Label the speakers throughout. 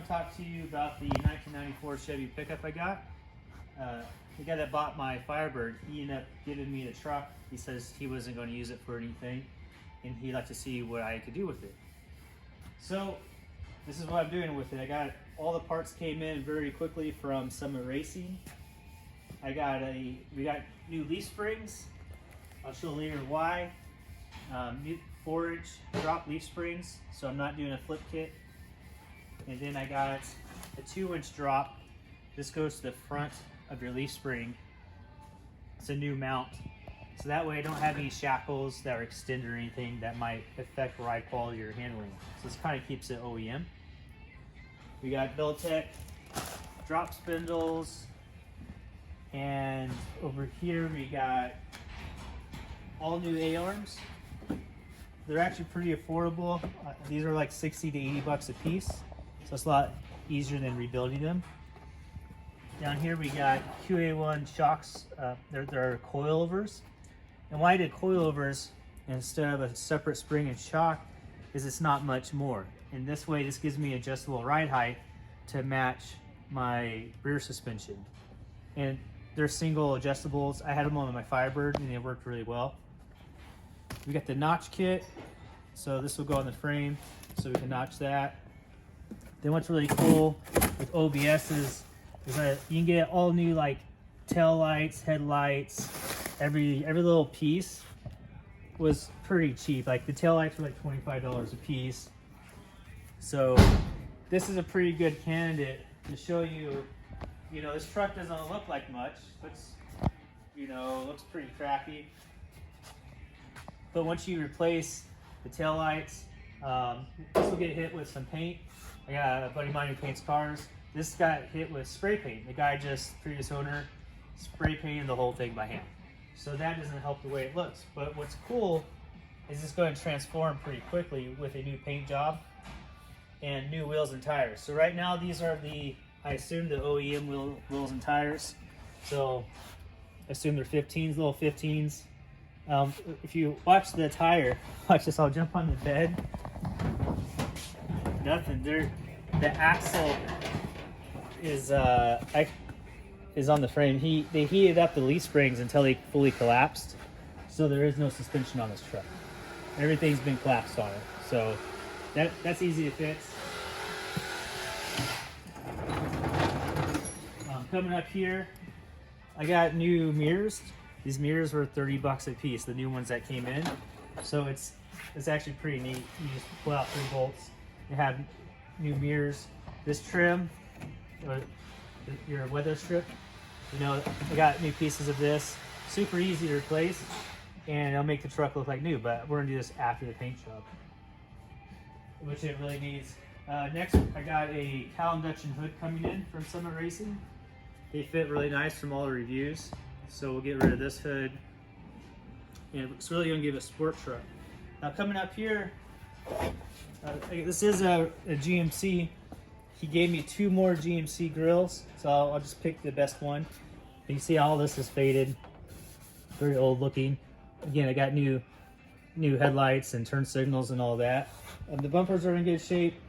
Speaker 1: to talk to you about the 1994 Chevy pickup I got. The guy that bought my Firebird, he ended up giving me the truck. He says he wasn't going to use it for anything, and he'd like to see what I could do with it. So this is what I'm doing with it. I got all the parts came in very quickly from Summit Racing. We got new leaf springs. I'll show later why. New 4-inch drop leaf springs, so I'm not doing a flip kit. And then I got a 2-inch drop. This goes to the front of your leaf spring. It's a new mount, so that way I don't have any shackles that are extended or anything that might affect ride quality or handling. So this kind of keeps it OEM. We got Beltec drop spindles, and over here we got all new A-arms. They're actually pretty affordable. These are like 60 to 80 bucks a piece, so it's a lot easier than rebuilding them. Down here we got QA1 shocks. They're coilovers. And why I did coilovers instead of a separate spring and shock is it's not much more. And this way, this gives me adjustable ride height to match my rear suspension. And they're single adjustables. I had them on my Firebird and they worked really well. We got the notch kit. So this will go on the frame so we can notch that. Then what's really cool with OBS is that you can get all new like tail lights, headlights, every little piece was pretty cheap. Like the tail lights were like $25 a piece. So this is a pretty good candidate to show you, this truck doesn't look like much, but looks pretty crappy. But once you replace the tail lights, this will get hit with some paint. I got a buddy of mine who paints cars. This got hit with spray paint. The guy previous owner, spray painted the whole thing by hand. So that doesn't help the way it looks. But what's cool is it's going to transform pretty quickly with a new paint job and new wheels and tires. So right now these are I assume the OEM wheels and tires. So I assume they're 15s, little 15s. If you watch the tire, watch this, I'll jump on the bed. Nothing, the axle is on the frame. They heated up the leaf springs until they fully collapsed, so there is no suspension on this truck. Everything's been collapsed on it, so that's easy to fix. Coming up here, I got new mirrors. These mirrors were 30 bucks a piece, the new ones that came in. So it's actually pretty neat. You just pull out 3 bolts. They have new mirrors. This trim, your weather strip, I got new pieces of this. Super easy to replace, and it'll make the truck look like new, but we're gonna do this after the paint job, which it really needs. Next, I got a cowl induction hood coming in from Summit Racing. They fit really nice from all the reviews. So we'll get rid of this hood, and it's really going to give a sport truck. Now coming up here, this is a GMC. He gave me 2 more GMC grills, so I'll just pick the best one. You see all this is faded, very old looking. Again, I got new headlights and turn signals and all that. The bumpers are in good shape,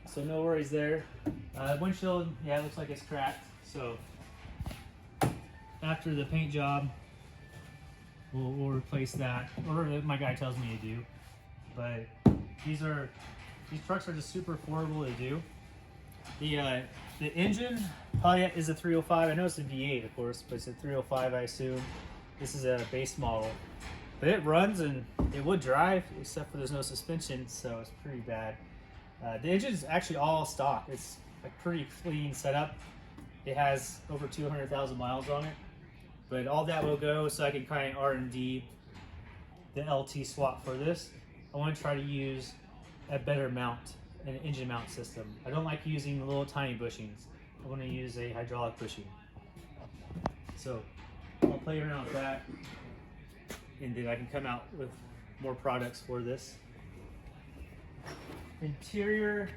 Speaker 1: so no worries there. Windshield, yeah, it looks like it's cracked. So after the paint job, we'll replace that, or my guy tells me to do. But these trucks are just super affordable to do. The engine probably is a 305. I know it's a V8, of course, but it's a 305, I assume. This is a base model, but it runs and it would drive, except for there's no suspension, so it's pretty bad. The engine is actually all stock. It's a pretty clean setup. It has over 200,000 miles on it, but all that will go so I can kind of R&D the LT swap for this. I want to try to use a better mount, an engine mount system. I don't like using the little tiny bushings. I want to use a hydraulic bushing. So I'll play around with that, and then I can come out with more products for this. Interior,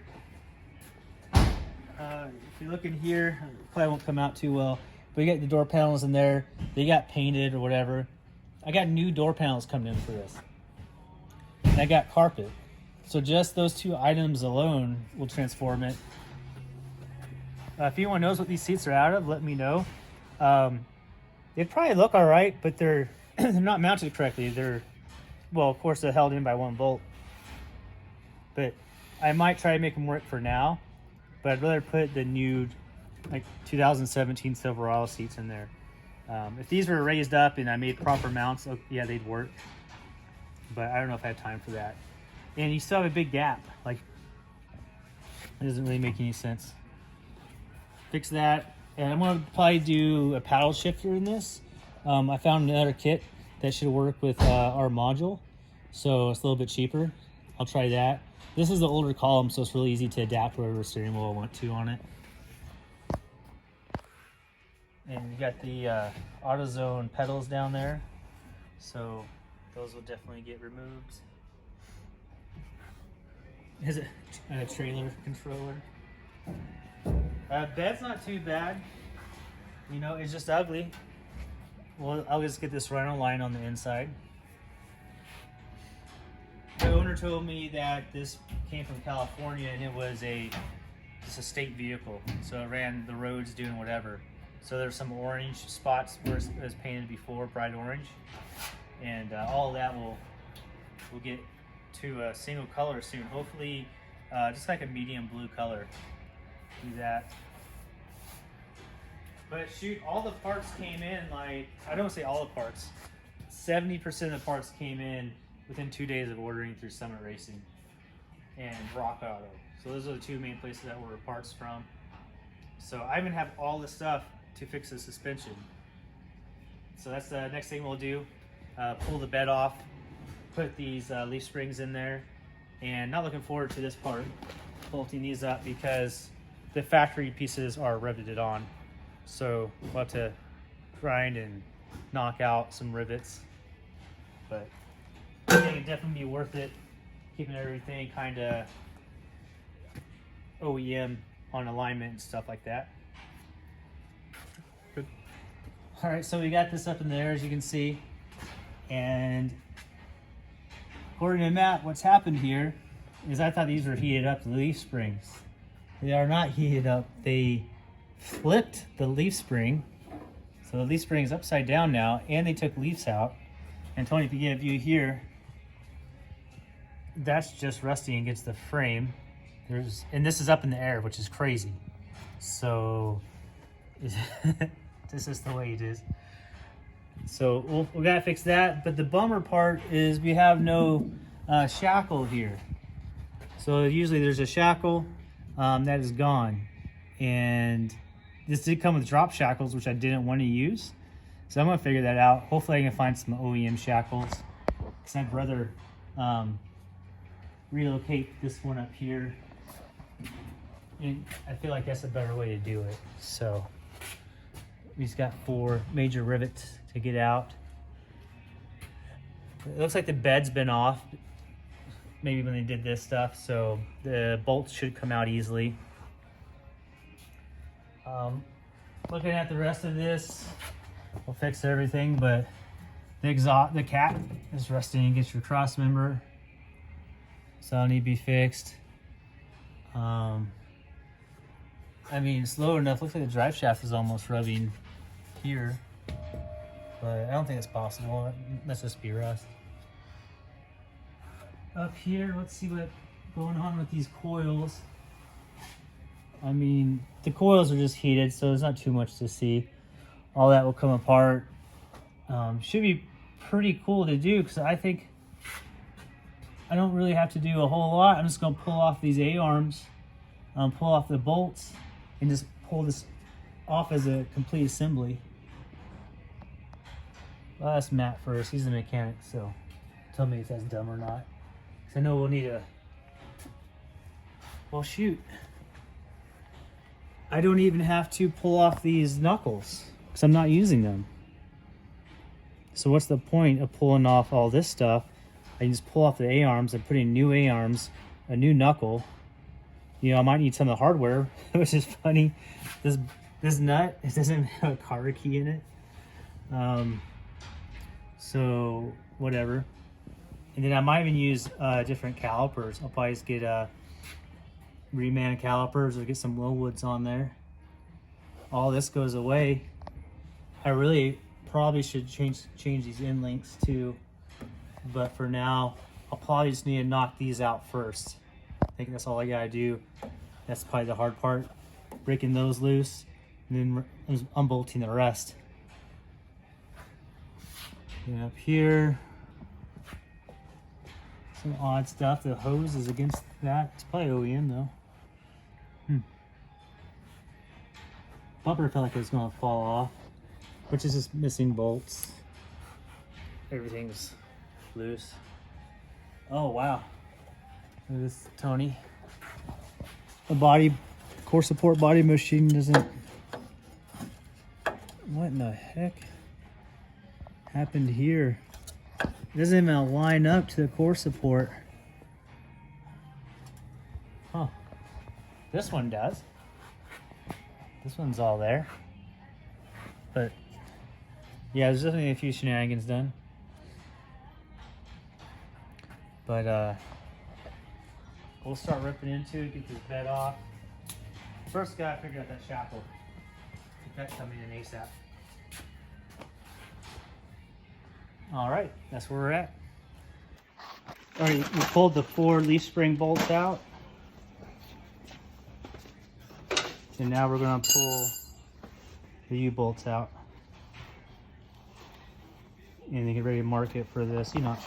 Speaker 1: if you look in here, it probably won't come out too well, but you got the door panels in there. They got painted or whatever. I got new door panels coming in for this. And I got carpet. So just those 2 items alone will transform it. If anyone knows what these seats are out of, let me know. They probably look all right, but they're they're not mounted correctly. They're, well, of course they're held in by 1 bolt. But I might try to make them work for now. But I'd rather put the new, like 2017 Silverado seats in there. If these were raised up and I made proper mounts, yeah, they'd work. But I don't know if I have time for that. And you still have a big gap. Like, it doesn't really make any sense. Fix that. And I'm going to probably do a paddle shifter in this. I found another kit that should work with our module. So it's a little bit cheaper. I'll try that. This is the older column, so it's really easy to adapt whatever steering wheel I want to on it. And you got the AutoZone pedals down there. So those will definitely get removed. Is it a trailer controller? Bed's not too bad. You know, it's just ugly. Well, I'll just get this rhino line on the inside. The owner told me that this came from California and it was just a state vehicle. So it ran the roads doing whatever. So there's some orange spots where it was painted before, bright orange. And all of that will get to a single color soon. Hopefully, just like a medium blue color. Do that. But shoot, all the parts came in, like, I don't say all the parts, 70% of the parts came in within 2 days of ordering through Summit Racing and Rock Auto. So those are the 2 main places that were parts from. So I even have all the stuff to fix the suspension. So that's the next thing we'll do. Pull the bed off, put these leaf springs in there, and not looking forward to this part, bolting these up, because the factory pieces are riveted on. So we'll have to grind and knock out some rivets. But I think it'd definitely be worth it, keeping everything kind of OEM on alignment and stuff like that. Good. All right, so we got this up in there, as you can see. And according to Matt, what's happened here is I thought these were heated up, the leaf springs. They are not heated up. They flipped the leaf spring. So the leaf spring is upside down now, and they took leaves out. And Tony, if you get a view here, that's just rusting against the frame. And this is up in the air, which is crazy. So this is the way it is. So we gotta fix that. But the bummer part is we have no shackle here. So usually there's a shackle that is gone. And this did come with drop shackles, which I didn't want to use. So I'm gonna figure that out. Hopefully I can find some OEM shackles, because I'd rather relocate this one up here. And I feel like that's a better way to do it. So we just got 4 major rivets to get out. It looks like the bed's been off, maybe when they did this stuff, so the bolts should come out easily. Looking at the rest of this, we'll fix everything, but the cat is rusting against your cross member, so that'll need to be fixed. I mean, slow enough. Looks like the drive shaft is almost rubbing here, but I don't think it's possible. Let's just be rust. Up here, let's see what's going on with these coils. I mean, the coils are just heated, so there's not too much to see. All that will come apart. Should be pretty cool to do, because I think I don't really have to do a whole lot. I'm just going to pull off these A-arms, pull off the bolts, and just pull this off as a complete assembly. Well, that's Matt first. He's the mechanic, so tell me if that's dumb or not. Because I know we'll need a... Well, shoot. I don't even have to pull off these knuckles, because I'm not using them. So what's the point of pulling off all this stuff? I can just pull off the A-arms and put in new A-arms, a new knuckle. You know, I might need some of the hardware, which is funny. This nut, it doesn't have a car key in it. So whatever. And then I might even use different calipers. I'll probably just get reman calipers or get some Lowwoods on there. all this goes away. I really probably should change these end links too, but for now, I'll probably just need to knock these out first. I think that's all I gotta do. That's probably the hard part, breaking those loose, and then unbolting the rest. And up here, some odd stuff. The hose is against that. It's probably OEM though. Bumper felt like it was gonna fall off, which is just missing bolts. Everything's loose. Oh wow. Look at this, Tony. The body, core support body machine doesn't... What in the heck happened here? It doesn't even line up to the core support. Huh. This one does. This one's all there. But yeah, there's definitely a few shenanigans done. But we'll start ripping into it, get this bed off. First gotta figure out that shackle. Get that coming in ASAP. Alright, that's where we're at. Alright, we pulled the 4 leaf spring bolts out. And now we're gonna pull the U-bolts out. And then get ready to mark it for the C-notch.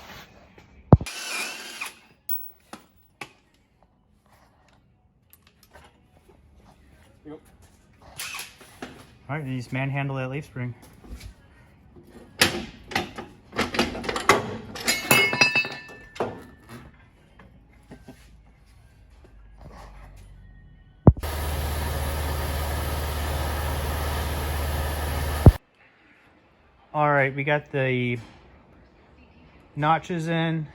Speaker 1: Yep. Alright, then you just manhandle that leaf spring. All right, we got the notches in.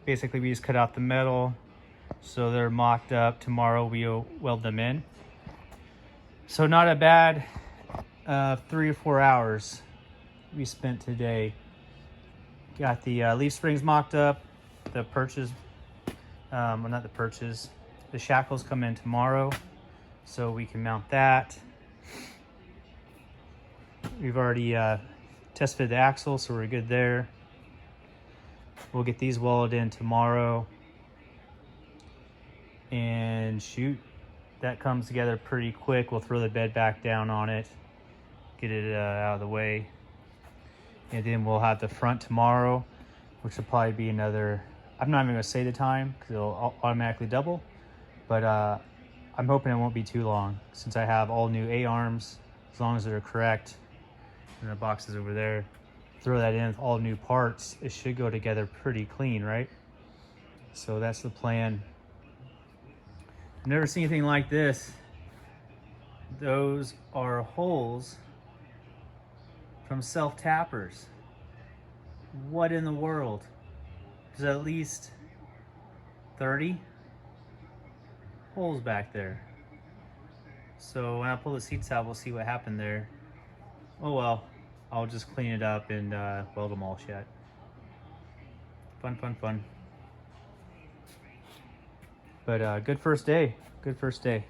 Speaker 1: Basically, we just cut out the metal so they're mocked up. Tomorrow we'll weld them in. So not a bad 3 or 4 hours we spent today. Got the leaf springs mocked up. The perches, well, not the perches, the shackles come in tomorrow, so we can mount that. We've already tested the axle, so we're good there. We'll get these welded in tomorrow. And shoot, that comes together pretty quick. We'll throw the bed back down on it, get it out of the way. And then we'll have the front tomorrow, which will probably be another, I'm not even gonna say the time because it'll automatically double, but I'm hoping it won't be too long since I have all new A-arms, as long as they're correct. And the boxes over there, throw that in with all new parts, it should go together pretty clean, right? So that's the plan. I've never seen anything like this. Those are holes from self-tappers. What in the world? There's at least 30 holes back there. So when I pull the seats out, we'll see what happened there. Oh well, I'll just clean it up and weld them all shut. Fun, fun, fun. But good first day. Good first day.